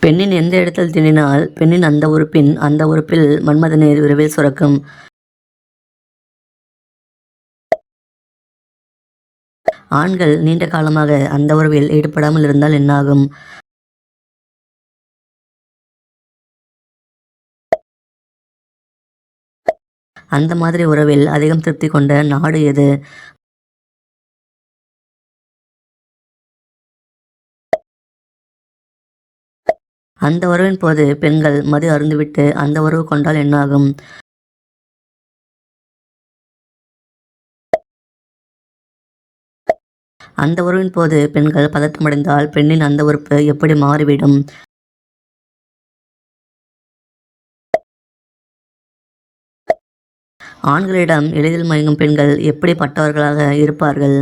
பெண்ணின் எந்த இடத்தில் திணினால் பெண்ணின் அந்த உறுப்பின் அந்த உறுப்பில் மன்மத நீர் விரைவில் சுரக்கும். ஆண்கள் நீண்ட காலமாக அந்த உறவில் ஈடுபடாமல் இருந்தால் என்னாகும்? அந்த மாதிரி உறவில் அதிகம் திருப்தி கொண்ட நாடு எது? அந்த உறவின் போது பெண்கள் மது அருந்திவிட்டு அந்த உறவு கொண்டால் என்னாகும்? அந்த உறவின் போது பெண்கள் பதற்றமடைந்தால் பெண்ணின் அந்த உறுப்பு எப்படி மாறிவிடும்? ஆண்களிடம் எளிதில் மயங்கும் பெண்கள் எப்படிப்பட்டவர்களாக இருப்பார்கள்?